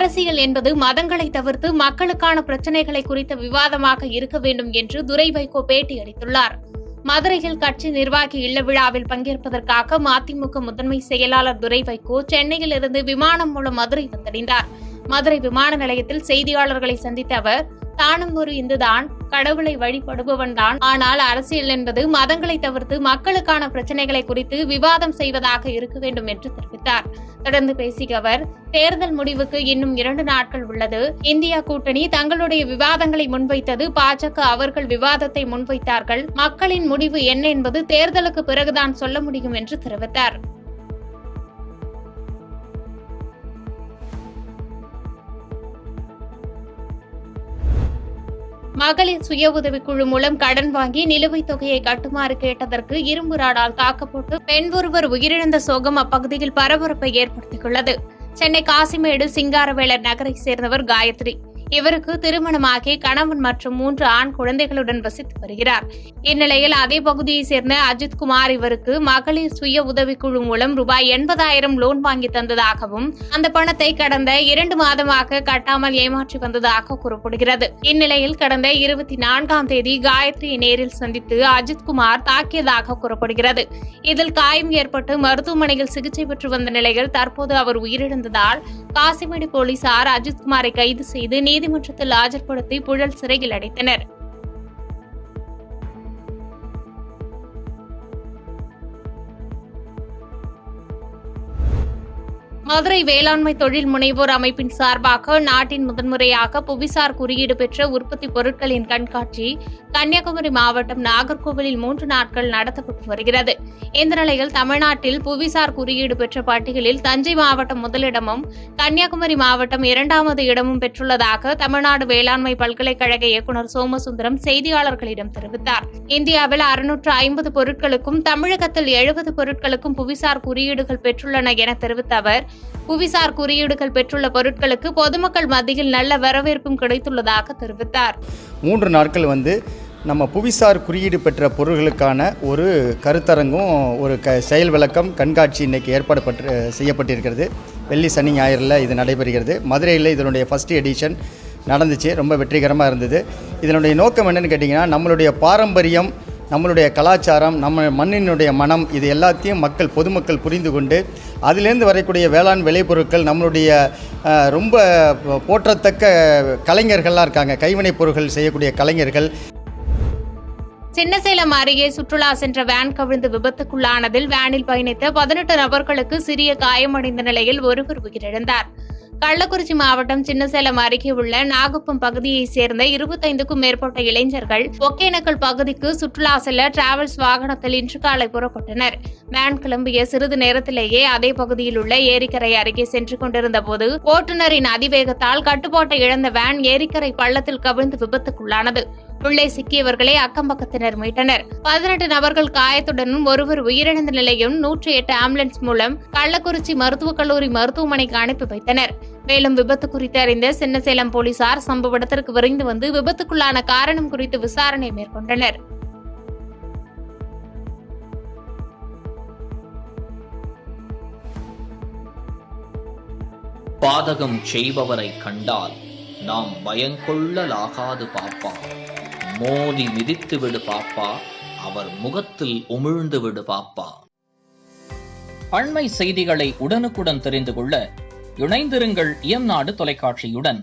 அரசியல் என்பது மதங்களை தவிர்த்து மக்களுக்கான பிரச்சினைகளை குறித்த விவாதமாக இருக்க வேண்டும் என்று துரை வைகோ பேட்டியளித்துள்ளார். மதுரையில் கட்சி நிர்வாகி இல்ல விழாவில் பங்கேற்பதற்காக மதிமுக முதன்மை செயலாளர் துரை வைகோ சென்னையிலிருந்து விமானம் மூலம் மதுரை வந்தடைந்தார். மதுரை விமான நிலையத்தில் செய்தியாளர்களை சந்தித்த அவர், தானும் ஒரு இந்துதான், கடவுளை வழிபடுபவன்தான், ஆனால் அரசியல் என்பது மதங்களை தவிர்த்து மக்களுக்கான பிரச்சினைகளை குறித்து விவாதம் செய்வதாக இருக்க வேண்டும் என்று தெரிவித்தார். தொடர்ந்து பேசிய அவர், தேர்தல் முடிவுக்கு இன்னும் 2 நாட்கள் உள்ளது. இந்தியா கூட்டணி தங்களுடைய விவாதங்களை முன்வைத்தது, பாஜக அவர்கள் விவாதத்தை முன்வைத்தார்கள். மக்களின் முடிவு என்ன என்பது தேர்தலுக்கு பிறகுதான் சொல்ல முடியும் என்று தெரிவித்தார். மகளிர் சுய உதவிக்குழு மூலம் கடன் வாங்கி நிலுவைத் தொகையை கட்டுமாறு கேட்டதற்கு இரும்பு ராடால் தாக்கப்பட்டு பெண் ஒருவர் உயிரிழந்த சோகம் அப்பகுதியில் பரபரப்பை ஏற்படுத்தியுள்ளது. சென்னை காசிமேடு சிங்காரவேலர் நகரை சேர்ந்தவர் காயத்ரி. இவருக்கு திருமணமாகி கணவன் மற்றும் 3 ஆண் குழந்தைகளுடன் வசித்து வருகிறார். இந்நிலையில் அதே பகுதியைச் சேர்ந்த அஜித்குமார் இவருக்கு மகளிர் சுய உதவிக்குழு மூலம் ரூபாய் 80,000 லோன் வாங்கி தந்ததாகவும் அந்த பணத்தை கடந்த 2 மாதமாக கட்டாமல் ஏமாற்றி வந்ததாக கூறப்படுகிறது. இந்நிலையில் கடந்த 24ஆம் தேதி காயத்ரியை நேரில் சந்தித்து அஜித்குமார் தாக்கியதாக கூறப்படுகிறது. இதில் காயம் ஏற்பட்டு மருத்துவமனையில் சிகிச்சை பெற்று வந்த நிலையில் தற்போது அவர் உயிரிழந்ததால் காசிமேடு போலீசார் அஜித்குமாரை கைது செய்து நீதிமன்றத்தில் ஆஜர்படுத்தி புழல் சிறையில் அடைத்தனர். மதுரை வேளாண்மை தொழில் முனைவோர் அமைப்பின் சார்பாக நாட்டின் முதன்முறையாக புவிசார் குறியீடு பெற்ற உற்பத்தி பொருட்களின் கண்காட்சி கன்னியாகுமரி மாவட்டம் நாகர்கோவிலில் 3 நாட்கள் நடத்தப்பட்டு வருகிறது. இந்த நிலையில் தமிழ்நாட்டில் புவிசார் குறியீடு பெற்ற பட்டியலில் தஞ்சை மாவட்டம் முதலிடமும் கன்னியாகுமரி மாவட்டம் 2வது இடமும் பெற்றுள்ளதாக தமிழ்நாடு வேளாண்மை பல்கலைக்கழக இயக்குநர் சோமசுந்தரம் செய்தியாளர்களிடம் தெரிவித்தார். இந்தியாவில் 650 பொருட்களுக்கும் தமிழகத்தில் 70 பொருட்களுக்கும் புவிசார் குறியீடுகள் பெற்றுள்ளன என தெரிவித்த அவர், புவிசார் குறியீடுகள் பெற்றுள்ள பொருட்களுக்கு பொதுமக்கள் மத்தியில் நல்ல வரவேற்பும் கிடைத்துள்ளதாக தெரிவித்தார். 3 நாட்கள் நம்ம புவிசார் குறியீடு பெற்ற பொருட்களுக்கான ஒரு கருத்தரங்கும் ஒரு செயல் விளக்கம் கண்காட்சி இன்றைக்கி ஏற்பாடு செய்யப்பட்டிருக்கிறது. வெள்ளி சனி ஞாயிறில் இது நடைபெறுகிறது. மதுரையில் இதனுடைய ஃபஸ்ட் எடிஷன் நடந்துச்சு. ரொம்ப வெற்றிகரமாக இருந்தது. இதனுடைய நோக்கம் என்னென்னு கேட்டிங்கன்னா, நம்மளுடைய பாரம்பரியம், நம்மளுடைய கலாச்சாரம், நம்ம மண்ணினுடைய மனம், இது எல்லாத்தையும் பொதுமக்கள் புரிந்து கொண்டு அதிலேருந்து வரக்கூடிய வேளாண் விளைபொருட்கள், நம்மளுடைய ரொம்ப போற்றத்தக்க கலைஞர்கள்லாம் இருக்காங்க, கைவினைப் பொருட்கள் செய்யக்கூடிய கலைஞர்கள். சின்னசேலம் அருகே சுற்றுலா சென்ற வேன் கவிழ்ந்து விபத்துக்குள்ளானதில் வேனில் பயணித்த 18 நபர்களுக்கு சிறிய காயமடைந்த நிலையில் ஒருவர் உயிரிழந்தார். கள்ளக்குறிச்சி மாவட்டம் சின்னசேலம் அருகே உள்ள நாகுப்பம் பகுதியைச் சேர்ந்த 25க்கும் மேற்பட்ட இளைஞர்கள் ஒகேனக்கல் பகுதிக்கு சுற்றுலா செல்ல டிராவல்ஸ் வாகனத்தில் இன்று காலை புறப்பட்டனர். வேன் கிளம்பிய சிறிது நேரத்திலேயே அதே பகுதியில் உள்ள ஏரிக்கரை அருகே சென்று கொண்டிருந்த போது ஓட்டுநரின் அதிவேகத்தால் கட்டுப்பாட்டை இழந்த வேன் ஏரிக்கரை பள்ளத்தில் கவிழ்ந்து விபத்துக்குள்ளானது. உள்ளே சிக்கியவர்களை அக்கம்பக்கத்தினர் மீட்டனர். 18 நபர்கள் காயத்துடனும் ஒருவர் உயிரிழந்த நிலையும் 108 ஆம்புலன்ஸ் மூலம் கள்ளக்குறிச்சி மருத்துவக் கல்லூரி மருத்துவமனைக்கு அனுப்பி வைத்தனர். மேலும் விபத்து குறித்து அறிந்த சின்னசேலம் போலீசார் சம்பவ இடத்திற்கு விரைந்து வந்து விபத்துக்குள்ளான காரணம் குறித்து விசாரணை மேற்கொண்டனர். பாதகம் செய்பவரை கண்டால் நாம் பயங்கொள்ளலாகாது பாப்பா, மோதி மிதித்து விடு பாப்பா, அவர் முகத்தில் உமிழ்ந்து விடு பாப்பா. அண்மை செய்திகளை உடனுக்குடன் தெரிந்து கொள்ள இணைந்திருங்கள் இயம்நாடு தொலைக்காட்சியுடன்.